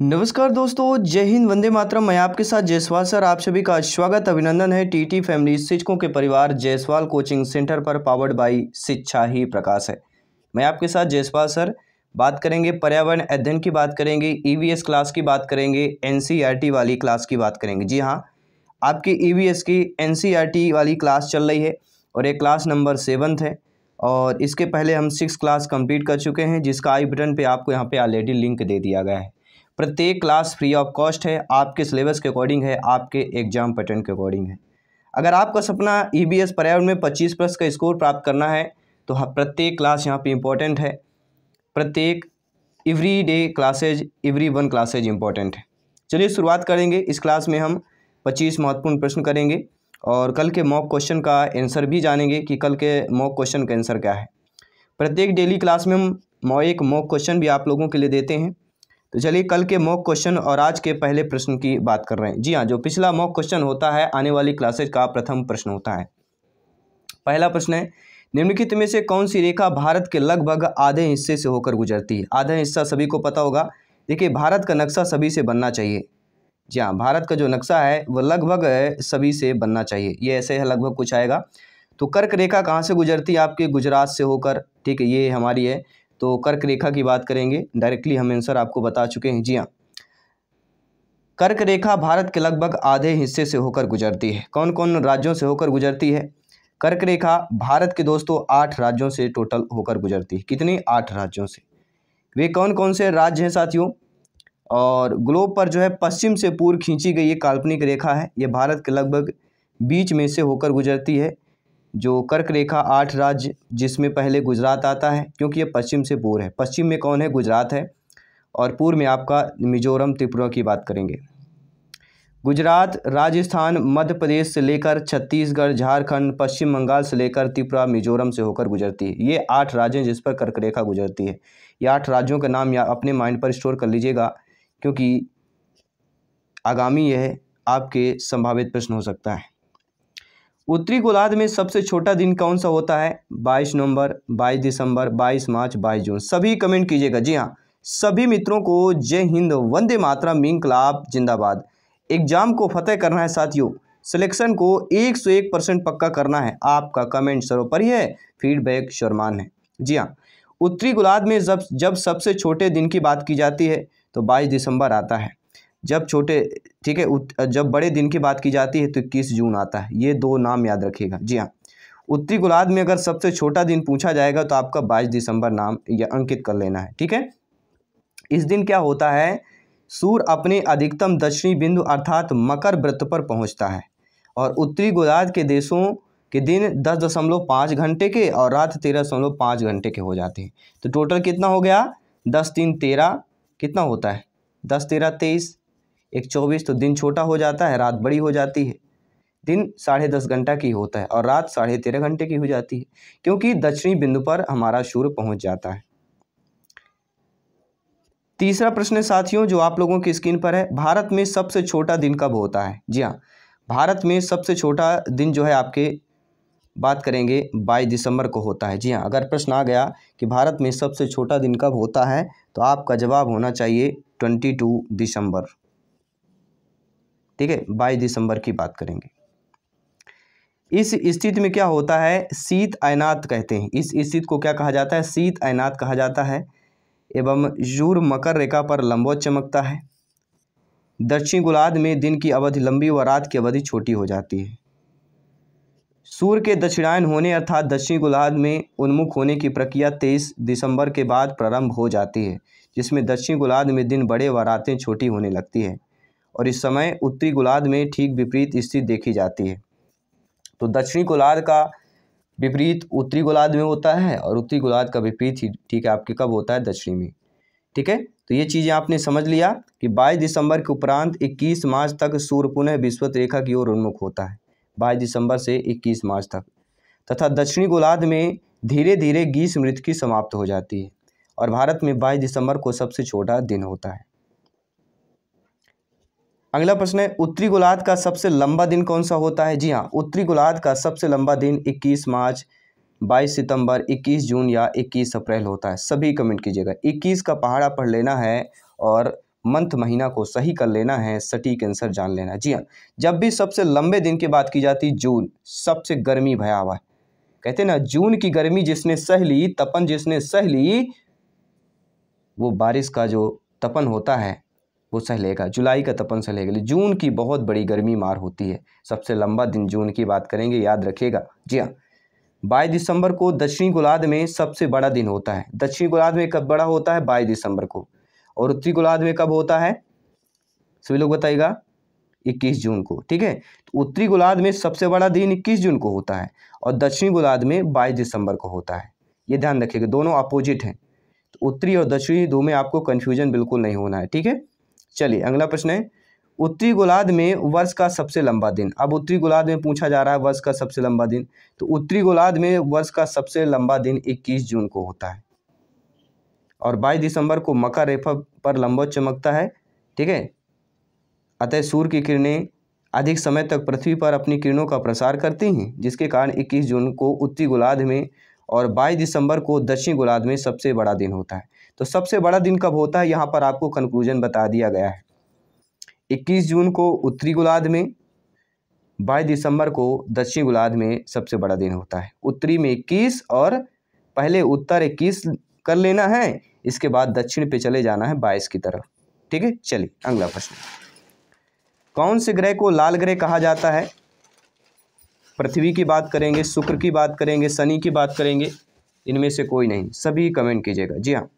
नमस्कार दोस्तों, जय हिंद, वंदे मातरम। मैं आपके साथ जायसवाल सर। आप सभी का स्वागत अभिनंदन है टीटी फैमिली शिक्षकों के परिवार जायसवाल कोचिंग सेंटर पर, पावर्ड बाई शिक्षा ही प्रकाश है। मैं आपके साथ जायसवाल सर। बात करेंगे पर्यावरण अध्ययन की, बात करेंगे ईवीएस क्लास की, बात करेंगे एनसीईआरटी वाली क्लास की बात करेंगे। जी हाँ, आपकी ईवीएस की एनसीईआरटी वाली क्लास चल रही है और ये क्लास नंबर 7 है। और इसके पहले हम 6 क्लास कंप्लीट कर चुके हैं, जिसका आई बटन पे आपको यहाँ पे ऑलरेडी लिंक दे दिया गया है। प्रत्येक क्लास फ्री ऑफ कॉस्ट है, आपके सिलेबस के अकॉर्डिंग है, आपके एग्जाम पैटर्न के अकॉर्डिंग है। अगर आपका सपना ईबीएस पर्यावरण में 25+ का स्कोर प्राप्त करना है तो प्रत्येक क्लास यहाँ पे इम्पोर्टेंट है। प्रत्येक every day classes, every one classes important है। चलिए शुरुआत करेंगे। इस क्लास में हम 25 महत्वपूर्ण प्रश्न करेंगे और कल के मॉक क्वेश्चन का आंसर भी जानेंगे कि कल के मॉक क्वेश्चन का आंसर क्या है। प्रत्येक डेली क्लास में हम एक मॉक क्वेश्चन भी आप लोगों के लिए देते हैं। तो चलिए कल के मॉक क्वेश्चन और आज के पहले प्रश्न की बात कर रहे हैं। जी हाँ, जो पिछला मॉक क्वेश्चन होता है आने वाली क्लासेज का प्रथम प्रश्न होता है। पहला प्रश्न है, निम्नलिखित में से कौन सी रेखा भारत के लगभग आधे हिस्से से होकर गुजरती है। आधा हिस्सा सभी को पता होगा। देखिए, भारत का नक्शा सभी से बनना चाहिए। जी हाँ, भारत का जो नक्शा है वो लगभग सभी से बनना चाहिए। ये ऐसे है, लगभग कुछ आएगा। तो कर्क रेखा कहाँ से गुजरती है? आपके गुजरात से होकर। ठीक है, ये हमारी है। तो कर्क रेखा की बात करेंगे, डायरेक्टली हम आंसर आपको बता चुके हैं। जी हाँ, कर्क रेखा भारत के लगभग आधे हिस्से से होकर गुजरती है। कौन कौन राज्यों से होकर गुजरती है? कर्क रेखा भारत के दोस्तों 8 राज्यों से टोटल होकर गुजरती है। कितनी? 8 राज्यों से। वे कौन कौन से राज्य हैं साथियों? और ग्लोब पर जो है पश्चिम से पूर्व खींची गई ये काल्पनिक रेखा है, ये भारत के लगभग बीच में से होकर गुजरती है। जो कर्क रेखा 8 राज्य, जिसमें पहले गुजरात आता है क्योंकि ये पश्चिम से पूर्व है। पश्चिम में कौन है? गुजरात है। और पूर्व में आपका मिजोरम, त्रिपुरा की बात करेंगे। गुजरात, राजस्थान, मध्य प्रदेश से लेकर छत्तीसगढ़, झारखंड, पश्चिम बंगाल से लेकर त्रिपुरा, मिजोरम से होकर गुजरती है। ये 8 राज्य हैं जिस पर कर्क रेखा गुजरती है। ये 8 राज्यों का नाम या अपने माइंड पर स्टोर कर लीजिएगा, क्योंकि आगामी यह आपके संभावित प्रश्न हो सकता है। उत्तरी गोलार्ध में सबसे छोटा दिन कौन सा होता है? 22 नवंबर, 22 दिसंबर, 22 मार्च, 22 जून। सभी कमेंट कीजिएगा। जी हाँ, सभी मित्रों को जय हिंद, वंदे मातरम, इंकलाब जिंदाबाद। एग्जाम को फतेह करना है साथियों, सिलेक्शन को 101% पक्का करना है। आपका कमेंट सर्वोपरि है, फीडबैक सर्वमान्य है। जी हाँ, उत्तरी गोलार्ध में जब सबसे छोटे दिन की बात की जाती है तो 22 दिसंबर आता है। जब छोटे, ठीक है, जब बड़े दिन की बात की जाती है तो 21 जून आता है। ये 2 नाम याद रखिएगा। जी हाँ, उत्तरी गोलार्ध में अगर सबसे छोटा दिन पूछा जाएगा तो आपका 22 दिसंबर नाम या अंकित कर लेना है। ठीक है, इस दिन क्या होता है? सूर्य अपने अधिकतम दक्षिणी बिंदु अर्थात मकर वृत्त पर पहुंचता है और उत्तरी गोलार्ध के देशों के दिन 10.5 घंटे के और रात 13.5 घंटे के हो जाते हैं। तो टोटल कितना हो गया? 10 3 13, कितना होता है? 10 13 23, 1 24। तो दिन छोटा हो जाता है, रात बड़ी हो जाती है। दिन 10.5 घंटा की होता है और रात 13.5 घंटे की हो जाती है, क्योंकि दक्षिणी बिंदु पर हमारा सूर्य पहुंच जाता है। तीसरा प्रश्न है साथियों, जो आप लोगों की स्क्रीन पर है, भारत में सबसे छोटा दिन कब होता है? जी हाँ, भारत में सबसे छोटा दिन जो है आपके बात करेंगे 22 दिसंबर को होता है। जी हाँ, अगर प्रश्न आ गया कि भारत में सबसे छोटा दिन कब होता है तो आपका जवाब होना चाहिए 22 दिसंबर। ठीक है, 22 दिसंबर की बात करेंगे। इस स्थिति में क्या होता है? शीत अयनात कहते हैं। इस स्थिति को क्या कहा जाता है? शीत अयनात कहा जाता है। एवं सूर्य मकर रेखा पर लंबवत चमकता है। दक्षिण गोलार्ध में दिन की अवधि लंबी व रात की अवधि छोटी हो जाती है। सूर्य के दक्षिणायन होने अर्थात दक्षिण गोलार्ध में उन्मुख होने की प्रक्रिया 23 दिसंबर के बाद प्रारंभ हो जाती है, जिसमें दक्षिण गोलार्ध में दिन बड़े व रातें छोटी होने लगती है और इस समय उत्तरी गोलार्ध में ठीक विपरीत स्थिति देखी जाती है। तो दक्षिणी गोलार्ध का विपरीत उत्तरी गोलार्ध में होता है और उत्तरी गोलार्ध का विपरीत ही, ठीक है, आपके कब होता है? दक्षिणी में। ठीक है, तो ये चीज़ें आपने समझ लिया कि 22 दिसंबर के उपरांत 21 मार्च तक सूर्य पुनः विषुवत रेखा की ओर उन्मुख होता है। 22 दिसंबर से 21 मार्च तक। तथा दक्षिणी गोलार्ध में धीरे धीरे ग्रीष्म ऋतु की समाप्त हो जाती है और भारत में 22 दिसंबर को सबसे छोटा दिन होता है। अगला प्रश्न है, उत्तरी गोलार्ध का सबसे लंबा दिन कौन सा होता है? जी हाँ, उत्तरी गोलार्ध का सबसे लंबा दिन 21 मार्च, 22 सितंबर, 21 जून या 21 अप्रैल होता है। सभी कमेंट कीजिएगा। 21 का पहाड़ा पढ़ लेना है और मंथ महीना को सही कर लेना है, सटीक आंसर जान लेना है। जी हाँ, जब भी सबसे लंबे दिन की बात की जाती जून, सबसे गर्मी भयावह है। कहते ना जून की गर्मी जिसने सह ली, तपन जिसने सह ली, वो बारिश का जो तपन होता है वो सह लेगा, जुलाई का तपन सह लेगा। जून की बहुत बड़ी गर्मी मार होती है। सबसे लंबा दिन जून की बात करेंगे, याद रखिएगा। जी हाँ, 22 दिसंबर को दक्षिणी गोलार्ध में सबसे बड़ा दिन होता है। दक्षिणी गोलार्ध में कब बड़ा होता है? 22 दिसंबर को। और उत्तरी गोलार्ध में कब होता है? सभी लोग बताइएगा। 21 जून को। ठीक है, तो उत्तरी गोलार्ध में सबसे बड़ा दिन 21 जून को होता है और दक्षिणी गोलार्ध में 22 दिसंबर को होता है। ये ध्यान रखिएगा, दोनों अपोजिट हैं। तो उत्तरी और दक्षिणी दो में आपको कन्फ्यूजन बिल्कुल नहीं होना है। ठीक है, चलिए अगला प्रश्न है, उत्तरी गोलार्ध में वर्ष का सबसे लंबा दिन। अब उत्तरी गोलार्ध में पूछा जा रहा है वर्ष का सबसे लंबा दिन, तो उत्तरी गोलार्ध में वर्ष का सबसे लंबा दिन 21 जून को होता है और 22 दिसंबर को मकर रेखा पर लंबवत चमकता है। ठीक है, अतः सूर्य की किरणें अधिक समय तक पृथ्वी पर अपनी किरणों का प्रसार करती हैं, जिसके कारण 21 जून को उत्तरी गोलार्ध में और 22 दिसंबर को दक्षिणी गोलार्ध में सबसे बड़ा दिन होता है। तो सबसे बड़ा दिन कब होता है, यहाँ पर आपको कंक्लूजन बता दिया गया है। 21 जून को उत्तरी गोलार्ध में, 22 दिसंबर को दक्षिणी गोलार्ध में सबसे बड़ा दिन होता है। उत्तरी में 21 और पहले उत्तर 21 कर लेना है, इसके बाद दक्षिण पे चले जाना है 22 की तरफ। ठीक है, चलिए अगला प्रश्न, कौन से ग्रह को लाल ग्रह कहा जाता है? पृथ्वी की बात करेंगे, शुक्र की बात करेंगे, शनि की बात करेंगे, इनमें से कोई नहीं, सभी कमेंट कीजिएगा। जी हाँ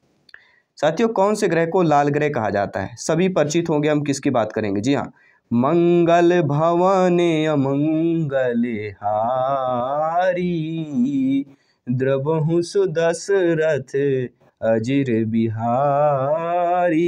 साथियों, कौन से ग्रह को लाल ग्रह कहा जाता है? सभी परिचित होंगे, हम किसकी बात करेंगे? जी हाँ, मंगल भवने अमंगल हारी, द्रवहु सुदशरथ अजिर बिहारी।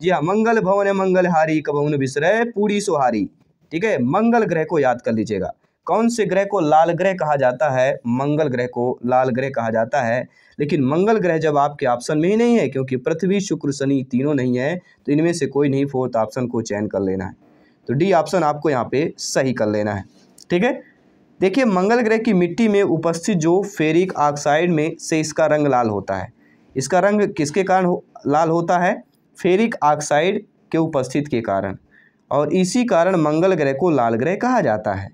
जी हाँ, मंगल भवन मंगलहारी, कबहु न बिसरै पूरी सुहारी। ठीक है, मंगल ग्रह को याद कर लीजिएगा। कौन से ग्रह को लाल ग्रह कहा जाता है? मंगल ग्रह को लाल ग्रह कहा जाता है। लेकिन मंगल ग्रह जब आपके ऑप्शन में ही नहीं है, क्योंकि पृथ्वी शुक्र शनि तीनों नहीं है, तो इनमें से कोई नहीं, फोर्थ ऑप्शन को चयन कर लेना है। तो डी ऑप्शन आपको यहाँ पे सही कर लेना है। ठीक है, देखिए मंगल ग्रह की मिट्टी में उपस्थित जो फेरिक ऑक्साइड में से इसका रंग लाल होता है। इसका रंग किसके कारण लाल होता है? फेरिक ऑक्साइड के उपस्थित के कारण, और इसी कारण मंगल ग्रह को लाल ग्रह कहा जाता है।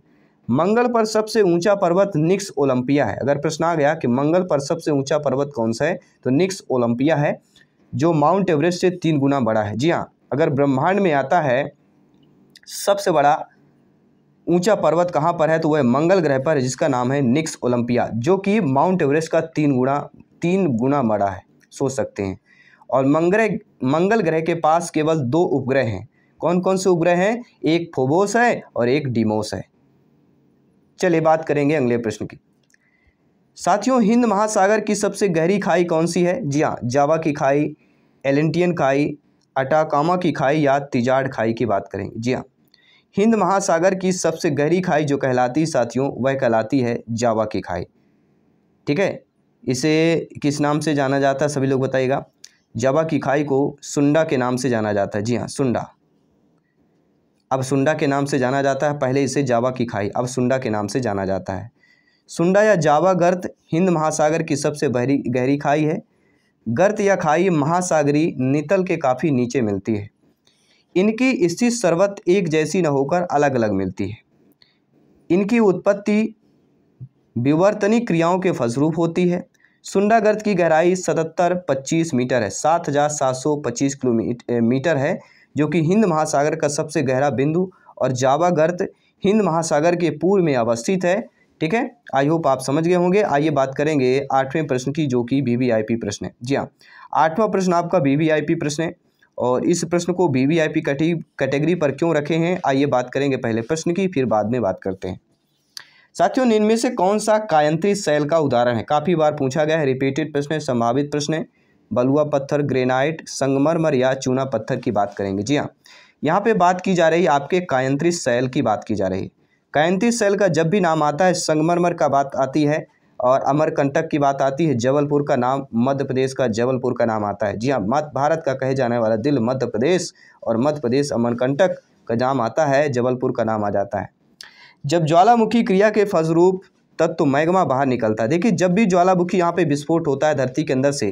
मंगल पर सबसे ऊंचा पर्वत निक्स ओलंपिया है। अगर प्रश्न आ गया कि मंगल पर सबसे ऊंचा पर्वत कौन सा है, तो निक्स ओलंपिया है, जो माउंट एवरेस्ट से 3 गुना बड़ा है। जी हाँ, अगर ब्रह्मांड में आता है सबसे बड़ा ऊंचा पर्वत कहाँ पर है, तो वह मंगल ग्रह पर है, जिसका नाम है निक्स ओलंपिया, जो कि माउंट एवरेस्ट का 3 गुना बड़ा है, सोच सकते हैं। और मंगल ग्रह के पास केवल 2 उपग्रह हैं। कौन कौन से उपग्रह हैं? एक फोबोस है और एक डीमोस है। चलिए बात करेंगे अगले प्रश्न की। साथियों, हिंद महासागर की सबसे गहरी खाई कौन सी है? जी हाँ, जावा की खाई, एलेंटियन खाई, अटाकामा की खाई या तिजाड़ खाई की बात करेंगे। जी हाँ, हिंद महासागर की सबसे गहरी खाई जो कहलाती साथियों, वह कहलाती है जावा की खाई। ठीक है, इसे किस नाम से जाना जाता है, सभी लोग बताइएगा। जावा की खाई को सुंडा के नाम से जाना जाता है। जी हाँ, सुंडा, अब सुंडा के नाम से जाना जाता है। पहले इसे जावा की खाई, अब सुंडा के नाम से जाना जाता है। सुंडा या जावा गर्त हिंद महासागर की सबसे गहरी खाई है। गर्त या खाई महासागरी नितल के काफ़ी नीचे मिलती है। इनकी स्थिति सर्वत्र एक जैसी न होकर अलग अलग मिलती है। इनकी उत्पत्ति विवर्तनिक क्रियाओं के फलस्वरूप होती है। सुंडा गर्त की गहराई 77-25 मीटर है, 7,725 किलोमीटर है, जो कि हिंद महासागर का सबसे गहरा बिंदु, और जावा गर्त हिंद महासागर के पूर्व में अवस्थित है। ठीक है, आई होप आप समझ गए होंगे। आइए बात करेंगे 8वें प्रश्न की, जो कि वीवीआईपी प्रश्न है। जी हाँ, 8वां प्रश्न आपका वीवीआईपी प्रश्न है, और इस प्रश्न को वीवीआईपी कैटेगरी पर क्यों रखे हैं, आइए बात करेंगे पहले प्रश्न की, फिर बाद में बात करते हैं। साथियों, इनमें से कौन सा कायंत्री शैल का उदाहरण है? काफ़ी बार पूछा गया है, रिपीटेड प्रश्न है, संभावित प्रश्न है। बलुआ पत्थर, ग्रेनाइट, संगमरमर या चूना पत्थर की बात करेंगे। जी हाँ, यहाँ पे बात की जा रही है आपके कायंत्री शैल की बात की जा रही है। कायंत्री शैल का जब भी नाम आता है, संगमरमर का बात आती है, और अमरकंटक की बात आती है। जबलपुर का नाम, मध्य प्रदेश का जबलपुर का नाम आता है। जी हाँ, भारत का कहे जाने वाला दिल मध्य प्रदेश, और मध्य प्रदेश अमरकंटक का नाम आता है, जबलपुर का नाम आ जाता है। जब ज्वालामुखी क्रिया के फलस्वरूप तत्व मैग्मा बाहर निकलता है, देखिए जब भी ज्वालामुखी यहाँ पे विस्फोट होता है धरती के अंदर से,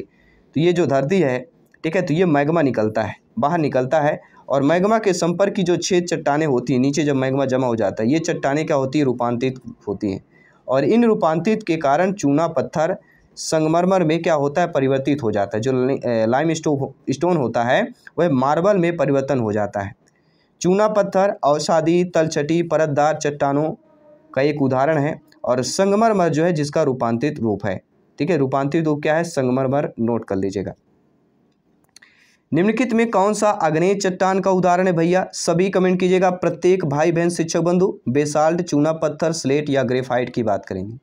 तो ये जो धरती है, ठीक है, तो ये मैग्मा निकलता है, बाहर निकलता है और मैग्मा के संपर्क की जो 6 चट्टानें होती हैं, नीचे जब मैग्मा जमा हो जाता है, ये चट्टानें क्या होती है, रूपांतरित होती हैं और इन रूपांतरित के कारण चूना पत्थर संगमरमर में क्या होता है, परिवर्तित हो जाता है। जो लाइम स्टोन होता है वह मार्बल में परिवर्तन हो जाता है। चूना पत्थर औषधि तलछटी परतदार चट्टानों का एक उदाहरण है और संगमरमर जो है जिसका रूपांतरित रूप है। ठीक है, रूपांतरित रूप क्या है, संगमरमर, नोट कर लीजिएगा। निम्नलिखित में कौन सा आग्नेय चट्टान का उदाहरण है भैया, सभी कमेंट कीजिएगा, प्रत्येक भाई बहन शिक्षक बंधु। बेसाल्ट, चूना पत्थर, स्लेट या ग्रेफाइट की बात करेंगे।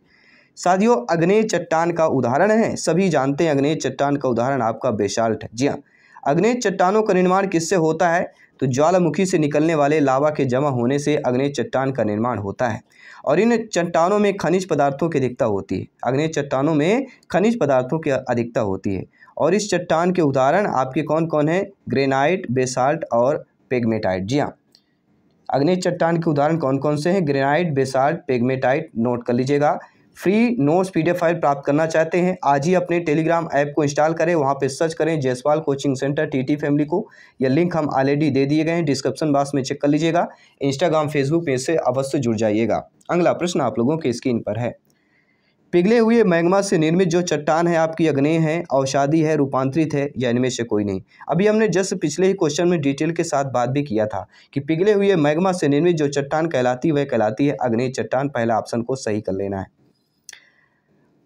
साथियों, आग्नेय चट्टान का उदाहरण है, सभी जानते हैं आग्नेय चट्टान का उदाहरण आपका बेसाल्ट है। जी हाँ, आग्नेय चट्टानों का निर्माण किससे होता है, तो ज्वालामुखी से निकलने वाले लावा के जमा होने से आग्नेय चट्टान का निर्माण होता है और इन चट्टानों में खनिज पदार्थों की अधिकता होती है। आग्नेय चट्टानों में खनिज पदार्थों की अधिकता होती है और इस चट्टान के उदाहरण आपके कौन कौन हैं, ग्रेनाइट, बेसाल्ट और पेग्मेटाइट। जी हाँ, आग्नेय चट्टान के उदाहरण कौन कौन से हैं, ग्रेनाइट, बेसाल्ट, पेग्मेटाइट, नोट कर लीजिएगा। फ्री नोट्स PDF फाइल प्राप्त करना चाहते हैं, आज ही अपने टेलीग्राम ऐप को इंस्टॉल करें, वहां पे सर्च करें Jaiswal coaching centre TT family को। यह लिंक हम ऑलरेडी दे दिए गए हैं, डिस्क्रिप्शन बॉक्स में चेक कर लीजिएगा। इंस्टाग्राम, फेसबुक पेज से अवश्य जुड़ जाइएगा। अगला प्रश्न आप लोगों के स्क्रीन पर है, पिघले हुए मैग्मा से निर्मित जो चट्टान है आपकी आग्नेय है, औषधि है, रूपांतरित है या इनमें से कोई नहीं। अभी हमने जस्ट पिछले ही क्वेश्चन में डिटेल के साथ बात भी किया था कि पिघले हुए मैग्मा से निर्मित जो चट्टान कहलाती है वह कहलाती है आग्नेय चट्टान। पहला ऑप्शन को सही कर लेना है।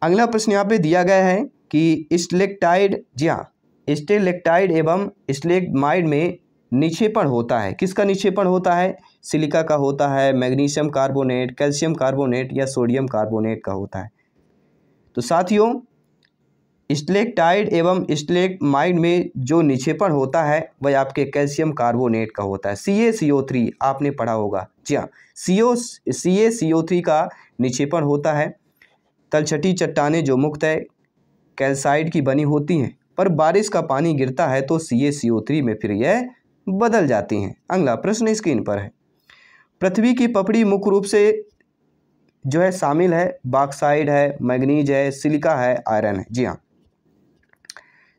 अगला प्रश्न यहाँ पे दिया गया है कि स्टेलेक्टाइड, जी हाँ, स्टेलेक्टाइड एवं स्टेलेग्माइड में निक्षेपण होता है, किसका निक्षेपण होता है, सिलिका का होता है, मैग्नीशियम कार्बोनेट, कैल्शियम कार्बोनेट या सोडियम कार्बोनेट का होता है। तो साथियों, स्टेलेक्टाइड एवं स्टेलेग्माइड में जो निक्षेपण होता है वह आपके कैल्शियम कार्बोनेट का होता है। CaCO3 आपने पढ़ा होगा। जी हाँ, CaCO3 का निक्षेपण होता है। तलछटी चट्टानें जो मुख्यतः कैल्साइट की बनी होती हैं, पर बारिश का पानी गिरता है तो CaCO3 में फिर यह बदल जाती हैं। अगला प्रश्न स्क्रीन पर है, पृथ्वी की पपड़ी मुख्य रूप से जो है शामिल है, बॉक्साइट है, मैग्नीज है, सिलिका है, आयरन है। जी हाँ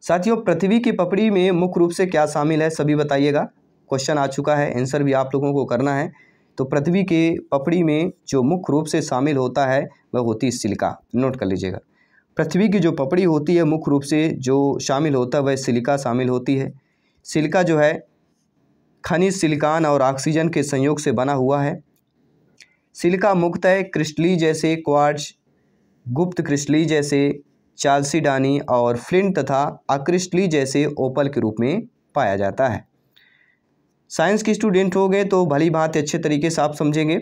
साथियों, पृथ्वी की पपड़ी में मुख्य रूप से क्या शामिल है, सभी बताइएगा। क्वेश्चन आ चुका है, आंसर भी आप लोगों को करना है। तो पृथ्वी के पपड़ी में जो मुख्य रूप से शामिल होता है वह होती है सिलिका, नोट कर लीजिएगा। पृथ्वी की जो पपड़ी होती है मुख्य रूप से जो शामिल होता है वह सिलिका शामिल होती है। सिलिका जो है खनिज सिलिकॉन और ऑक्सीजन के संयोग से बना हुआ है। सिलिका मुख्यतः क्रिस्टली जैसे क्वार्ट्ज, गुप्त क्रिस्टली जैसे चाल्सिडानी और फ्लिंट तथा अक्रिस्टली जैसे ओपल के रूप में पाया जाता है। साइंस के स्टूडेंट हो गए तो भली बात अच्छे तरीके से आप समझेंगे,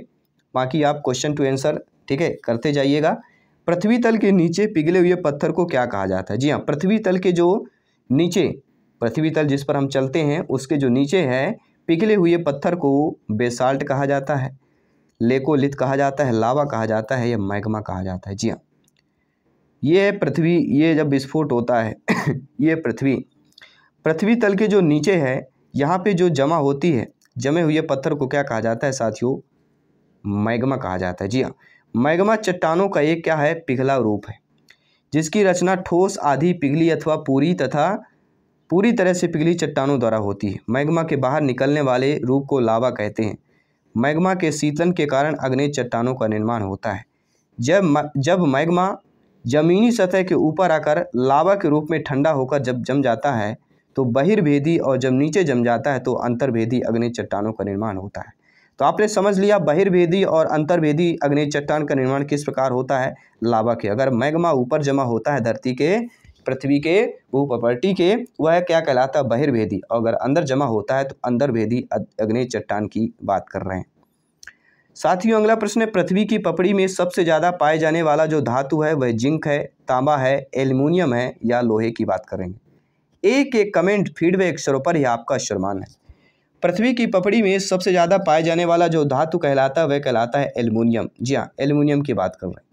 बाकी आप क्वेश्चन टू आंसर ठीक है करते जाइएगा। पृथ्वी तल के नीचे पिघले हुए पत्थर को क्या कहा जाता है, जी हाँ, पृथ्वी तल के जो नीचे, पृथ्वी तल जिस पर हम चलते हैं उसके जो नीचे है पिघले हुए पत्थर को बेसाल्ट कहा जाता है, लेकोलिथ कहा जाता है, लावा कहा जाता है या मैग्मा कहा जाता है। जी हाँ, ये है पृथ्वी, ये जब विस्फोट होता है ये पृथ्वी तल के जो नीचे है यहाँ पे जो जमा होती है, जमे हुए पत्थर को क्या कहा जाता है साथियों, मैग्मा कहा जाता है। जी हाँ, मैग्मा चट्टानों का एक क्या है, पिघला रूप है, जिसकी रचना ठोस, आधी पिघली अथवा पूरी तरह से पिघली चट्टानों द्वारा होती है। मैग्मा के बाहर निकलने वाले रूप को लावा कहते हैं। मैग्मा के शीतलन के कारण आग्नेय चट्टानों का निर्माण होता है। जब मैग्मा जमीनी सतह के ऊपर आकर लावा के रूप में ठंडा होकर जब जम जाता है तो बहिर्भेदी, और जब नीचे जम जाता है तो अंतर्भेदी आग्नेय चट्टानों का निर्माण होता है। तो आपने समझ लिया बहिर्भेदी और अंतर्भेदी आग्नेय चट्टान का निर्माण किस प्रकार होता है, लावा के। अगर मैग्मा ऊपर जमा होता है धरती के, पृथ्वी के भूप्रपट्टी के, वह क्या कहलाता है, बहिर्भेदी, और अगर अंदर जमा होता है तो अंतर्भेदी आग्नेय चट्टान की बात कर रहे हैं। साथियों, अगला प्रश्न है, पृथ्वी की पपड़ी में सबसे ज़्यादा पाए जाने वाला जो धातु है वह जिंक है, तांबा है, एल्युमिनियम है या लोहे की बात करेंगे। एक एक कमेंट फीडबैक स्वरों पर ही आपका सम्मान है। पृथ्वी की पपड़ी में सबसे ज़्यादा पाए जाने वाला जो धातु कहलाता है वह कहलाता है एल्युमिनियम। जी हाँ, एल्युमिनियम की बात कर रहे हैं।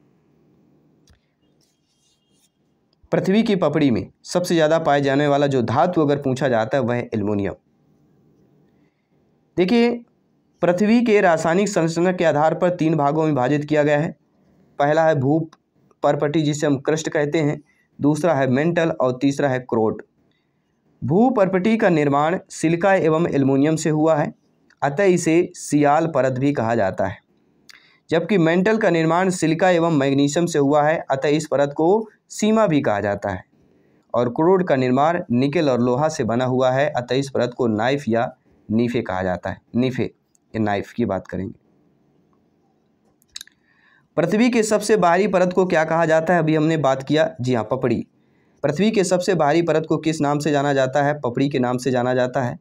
पृथ्वी की पपड़ी में सबसे ज़्यादा पाए जाने वाला जो धातु अगर पूछा जाता है वह है एल्युमिनियम। देखिए, पृथ्वी के रासायनिक संरचना के आधार पर 3 भागों में विभाजित किया गया है। पहला है भूपर्पटी जिसे हम क्रस्ट कहते हैं, दूसरा है मेंटल और तीसरा है क्रोट। भूपर्पटी का निर्माण सिलिका एवं एल्युमिनियम से हुआ है, अतः इसे सियाल परत भी कहा जाता है। जबकि मेंटल का निर्माण सिलिका एवं मैग्नीशियम से हुआ है, अतः इस परत को सीमा भी कहा जाता है। और क्रोड का निर्माण निकेल और लोहा से बना हुआ है, अतः इस परत को नाइफ या नीफे कहा जाता है। नीफे या नाइफ की बात करेंगे। पृथ्वी के सबसे बाहरी परत को क्या कहा जाता है? अभी हमने बात किया, जी हाँ, पपड़ी। पृथ्वी के सबसे बाहरी परत को किस नाम से जाना जाता है? पपड़ी के नाम से जाना जाता है।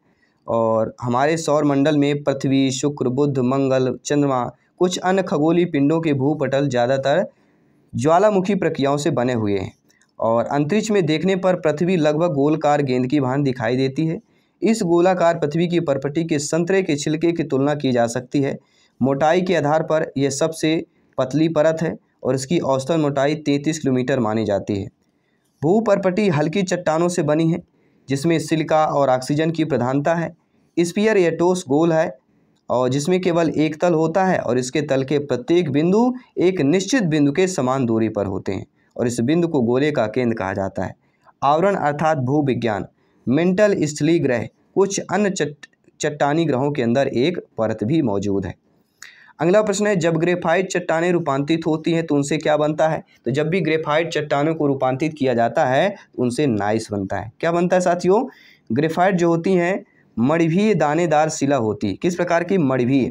और हमारे सौर मंडल में पृथ्वी, शुक्र, बुध, मंगल, चंद्रमा, कुछ अन्य खगोलीय पिंडों के भूपटल ज़्यादातर ज्वालामुखी प्रक्रियाओं से बने हुए हैं। और अंतरिक्ष में देखने पर पृथ्वी लगभग गोलाकार गेंद की भांति दिखाई देती है। इस गोलाकार पृथ्वी की परपटी के संतरे के छिलके की तुलना की जा सकती है। मोटाई के आधार पर यह सबसे पतली परत है और इसकी औसतन मोटाई 33 किलोमीटर मानी जाती है। भूपर्पटी हल्की चट्टानों से बनी है, जिसमें सिलिका और ऑक्सीजन की प्रधानता है। स्फीयर या ठोस गोल है और जिसमें केवल एक तल होता है और इसके तल के प्रत्येक बिंदु एक निश्चित बिंदु के समान दूरी पर होते हैं और इस बिंदु को गोले का केंद्र कहा जाता है। आवरण अर्थात भूविज्ञान, मेंटल स्थलीय ग्रह, कुछ अन्य चट्टानी ग्रहों के अंदर एक परत भी मौजूद है। अगला प्रश्न है, जब ग्रेफाइट चट्टानें रूपांतरित होती हैं तो उनसे क्या बनता है? तो जब भी ग्रेफाइट चट्टानों को रूपांतरित किया जाता है तो उनसे नाइस बनता है। क्या बनता है साथियों? ग्रेफाइट जो होती हैं मणिभीय दानेदार शिला होती है। किस प्रकार की? मणिभीय,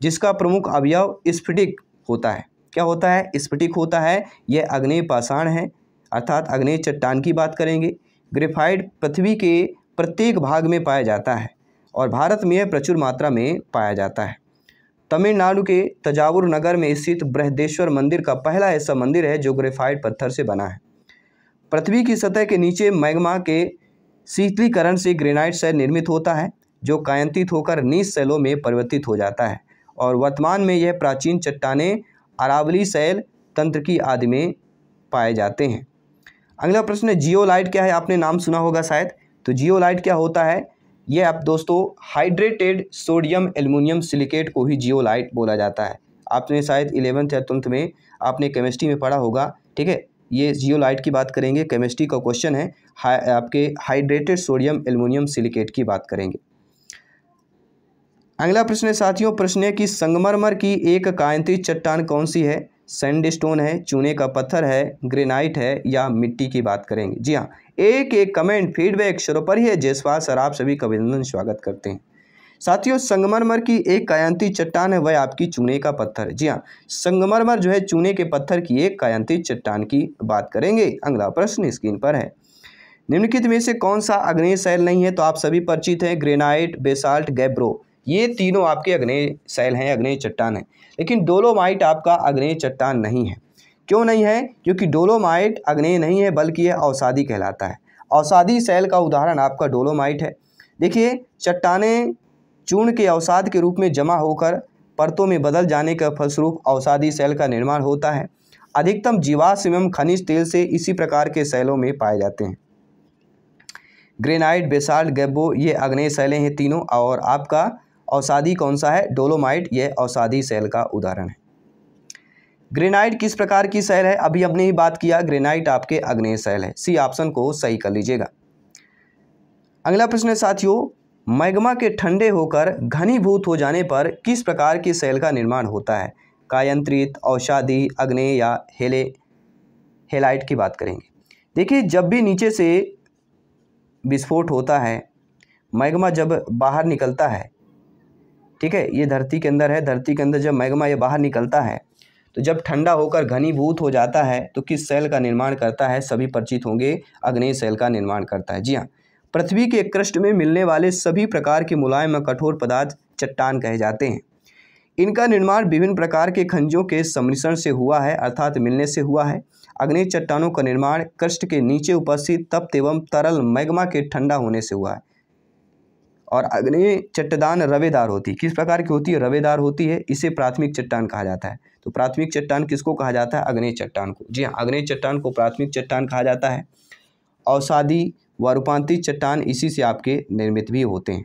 जिसका प्रमुख अवयव स्फटिक होता है। क्या होता है? स्फटिक होता है। यह आग्नेय पाषाण है, अर्थात आग्नेय चट्टान की बात करेंगे। ग्रेफाइट पृथ्वी के प्रत्येक भाग में पाया जाता है और भारत में यह प्रचुर मात्रा में पाया जाता है। तमिलनाडु के तंजावुर नगर में स्थित बृहदेश्वर मंदिर का पहला ऐसा मंदिर है जो ग्रेफाइट पत्थर से बना है। पृथ्वी की सतह के नीचे मैग्मा के शीतलीकरण से ग्रेनाइट शैल निर्मित होता है, जो कायांतित होकर नीच शैलों में परिवर्तित हो जाता है और वर्तमान में यह प्राचीन चट्टानें अरावली शैल तंत्र की आदि में पाए जाते हैं। अगला प्रश्न है, जियोलाइट क्या है? आपने नाम सुना होगा शायद। तो जियोलाइट क्या होता है? यह आप दोस्तों हाइड्रेटेड सोडियम एल्युमिनियम सिलिकेट को ही जियोलाइट बोला जाता है। आपने शायद 11th या 12th में आपने केमिस्ट्री में पढ़ा होगा, ठीक है। ये जियोलाइट की बात करेंगे, केमिस्ट्री का क्वेश्चन है। आपके हाइड्रेटेड सोडियम एल्युमिनियम सिलिकेट की बात करेंगे। अगला प्रश्न है साथियों, प्रश्न है कि संगमरमर की एक कायांतित चट्टान कौन सी है? सैंडस्टोन है, चूने का पत्थर है, ग्रेनाइट है या मिट्टी की बात करेंगे। जी हाँ, एक कमेंट फीडबैक सर्वोपरि है। जयसवाल सर आप सभी का अभिनंदन, स्वागत करते हैं। साथियों, संगमरमर की एक कायांतित चट्टान है, वह आपकी चूने का पत्थर है। जी हाँ, संगमरमर जो है चूने के पत्थर की एक कायांतित चट्टान की बात करेंगे। अगला प्रश्न स्क्रीन पर है, निम्नलिखित में से कौन सा आग्नेय शैल नहीं है? तो आप सभी परिचित हैं, ग्रेनाइट, बेसाल्ट, गैब्रो, ये तीनों आपके आग्नेय शैल हैं, आग्नेय चट्टान है। लेकिन डोलोमाइट आपका आग्नेय चट्टान नहीं है। क्यों नहीं है? क्योंकि डोलोमाइट आग्नेय नहीं है, बल्कि यह अवसादी कहलाता है। अवसादी शैल का उदाहरण आपका डोलोमाइट है। देखिए, चट्टानें चूर्ण के अवसाद के रूप में जमा होकर परतों में बदल जाने का फलस्वरूप अवसादी शैल का निर्माण होता है। अधिकतम जीवाश्म एवं खनिज तेल से इसी प्रकार के शैलों में पाए जाते हैं। ग्रेनाइट, बेसाल्ट, गैब्रो ये आग्नेय शैलें हैं तीनों। और आपका अवसादी कौन सा है? डोलोमाइट, यह अवसादी शैल का उदाहरण है। ग्रेनाइट किस प्रकार की शैल है? अभी हमने ही बात किया, ग्रेनाइट आपके आग्नेय शैल है। सी ऑप्शन को सही कर लीजिएगा। अगला प्रश्न है साथियों, मैग्मा के ठंडे होकर घनीभूत हो जाने पर किस प्रकार की शैल का निर्माण होता है? कायांतरित, अवसादी, आग्नेय या हेलाइट की बात करेंगे। देखिए, जब भी नीचे से विस्फोट होता है, मैग्मा जब बाहर निकलता है, ठीक है, ये धरती के अंदर है, धरती के अंदर जब मैग्मा ये बाहर निकलता है तो जब ठंडा होकर घनीभूत हो जाता है तो किस शैल का निर्माण करता है? सभी परिचित होंगे, आग्नेय शैल का निर्माण करता है। जी हाँ, पृथ्वी के क्रस्ट में मिलने वाले सभी प्रकार के मुलायम और कठोर पदार्थ चट्टान कहे जाते हैं। इनका निर्माण विभिन्न प्रकार के खनिजों के सम्मिश्रण से हुआ है, अर्थात मिलने से हुआ है। आग्नेय चट्टानों का निर्माण क्रस्ट के नीचे उपस्थित तप्त एवं तरल मैग्मा के ठंडा होने से हुआ है। और आग्नेय चट्टान रवेदार होती है। किस प्रकार की होती है? रवेदार होती है। इसे प्राथमिक चट्टान कहा जाता है। तो प्राथमिक चट्टान किसको कहा जाता है? आग्नेय चट्टान को। जी हाँ, आग्नेय चट्टान को प्राथमिक चट्टान कहा जाता है। अवसादी व रूपांतरित चट्टान इसी से आपके निर्मित भी होते हैं।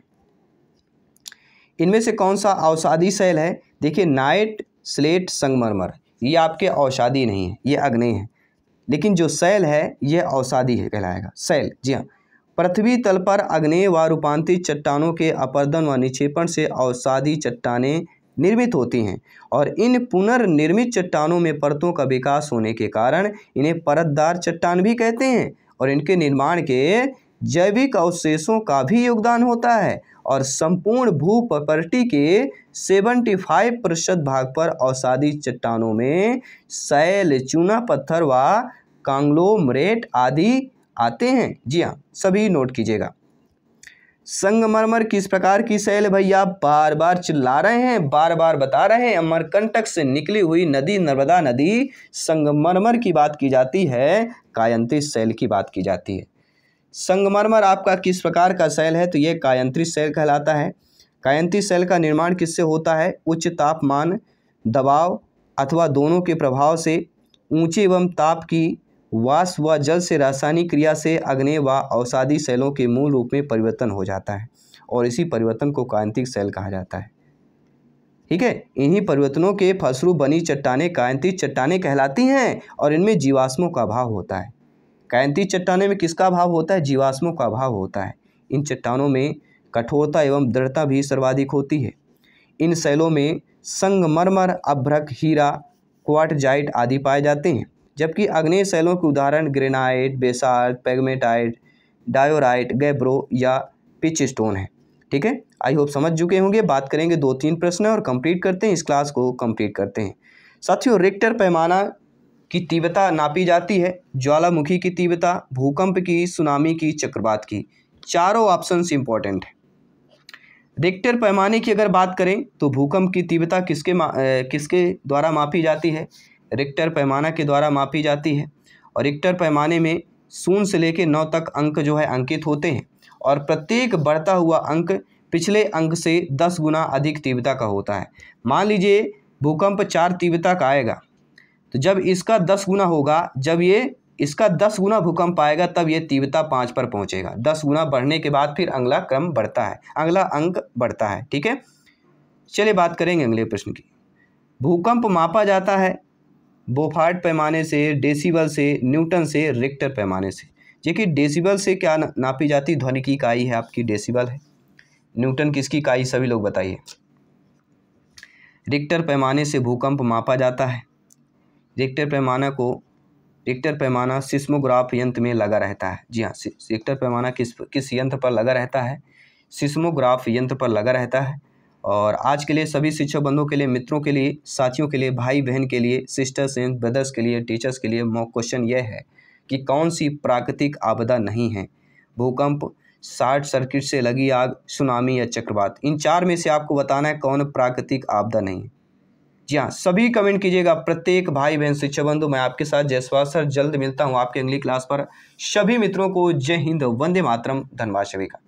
इनमें से कौन सा अवसादी शैल है? देखिए, नाइट, स्लेट, संगमरमर, ये आपके अवसादी नहीं है, ये आग्नेय है। लेकिन जो शैल है ये अवसादी है कहलाएगा, शैल। जी हाँ, पृथ्वी तल पर आग्नेय व रूपांतरित चट्टानों के अपरदन व निक्षेपण से अवसादी चट्टानें निर्मित होती हैं और इन पुनर्निर्मित चट्टानों में परतों का विकास होने के कारण इन्हें परतदार चट्टान भी कहते हैं और इनके निर्माण के जैविक अवशेषों का भी योगदान होता है और संपूर्ण भू प्रॉपर्टी के 75% भाग पर अवसादी चट्टानों में शैल, चूना पत्थर व कांग्लोमरेट आदि आते हैं। जी हाँ, सभी नोट कीजिएगा। संगमरमर किस प्रकार की शैल है भैया? बार बार चिल्ला रहे हैं, बार बार बता रहे हैं। अमरकंटक से निकली हुई नदी नर्मदा नदी संगमरमर की बात की जाती है, कायांत्रित शैल की बात की जाती है। संगमरमर आपका किस प्रकार का शैल है? तो ये कायांत्रित शैल कहलाता है। कायांत्रित शैल का निर्माण किससे होता है? उच्च तापमान, दबाव अथवा दोनों के प्रभाव से, ऊंचे एवं ताप की वाष्प व जल से रासायनिक क्रिया से आग्नेय व अवसादी शैलों के मूल रूप में परिवर्तन हो जाता है और इसी परिवर्तन को कायांत्रिक शैल कहा जाता है। ठीक है, इन्हीं परिवर्तनों के फलस्वरूप बनी चट्टानें कायांत्रित चट्टानें कहलाती हैं और इनमें जीवाश्मों का अभाव होता है। कायांत्रित चट्टानों में किसका अभाव होता है? जीवाश्मों का अभाव होता है। इन चट्टानों में कठोरता एवं दृढ़ता भी सर्वाधिक होती है। इन शैलों में संगमरमर, अभ्रक, हीरा, क्वार्टजाइट आदि पाए जाते हैं, जबकि आग्नेय शैलों के उदाहरण ग्रेनाइट, बेसाल्ट, पेगमेटाइट, डायोराइट, गैब्रो या पिच स्टोन है। ठीक है, आई होप समझ चुके होंगे। बात करेंगे 2-3 प्रश्न और कंप्लीट करते हैं, इस क्लास को कंप्लीट करते हैं। साथियों, रिक्टर पैमाना की तीव्रता नापी जाती है, ज्वालामुखी की तीव्रता, भूकंप की, सुनामी की, चक्रवात की। चारों ऑप्शन इंपॉर्टेंट है। रिक्टर पैमाने की अगर बात करें तो भूकंप की तीव्रता किसके द्वारा मापी जाती है? रिक्टर पैमाना के द्वारा मापी जाती है और रिक्टर पैमाने में 0 से लेकर 9 तक अंक जो है अंकित होते हैं और प्रत्येक बढ़ता हुआ अंक पिछले अंक से 10 गुना अधिक तीव्रता का होता है। मान लीजिए भूकंप 4 तीव्रता का आएगा, तो जब इसका 10 गुना होगा, जब ये इसका 10 गुना भूकंप आएगा तब ये तीव्रता 5 पर पहुंचेगा। 10 गुना बढ़ने के बाद फिर अगला क्रम बढ़ता है, अगला अंक बढ़ता है। ठीक है, चलिए बात करेंगे अगले प्रश्न की। भूकंप मापा जाता है बोफार्ड पैमाने से, डेसिबल से, न्यूटन से, रिक्टर पैमाने से। देखिए डेसिबल से क्या नापी जाती? ध्वनि की इकाई है आपकी, डेसिबल है। न्यूटन किसकी इकाई? सभी लोग बताइए। रिक्टर पैमाने से भूकंप मापा जाता है। रिक्टर पैमाना सिस्मोग्राफ यंत्र में लगा रहता है। जी हाँ, रिक्टर पैमाना किस यंत्र पर लगा रहता है? सिस्मोग्राफ यंत्र पर लगा रहता है। और आज के लिए सभी शिक्षक बंधुओं के लिए, मित्रों के लिए, साथियों के लिए, भाई बहन के लिए, सिस्टर्स एंड ब्रदर्स के लिए, टीचर्स के लिए मॉक क्वेश्चन यह है कि कौन सी प्राकृतिक आपदा नहीं है? भूकंप, शॉर्ट सर्किट से लगी आग, सुनामी या चक्रवात। इन 4 में से आपको बताना है कौन प्राकृतिक आपदा नहीं है। जी हाँ, सभी कमेंट कीजिएगा, प्रत्येक भाई बहन शिक्षक बंधु। मैं आपके साथ जयसवाल सर जल्द मिलता हूँ आपके अगली क्लास पर। सभी मित्रों को जय हिंद, वंदे मातरम, धन्यवाद सभी का।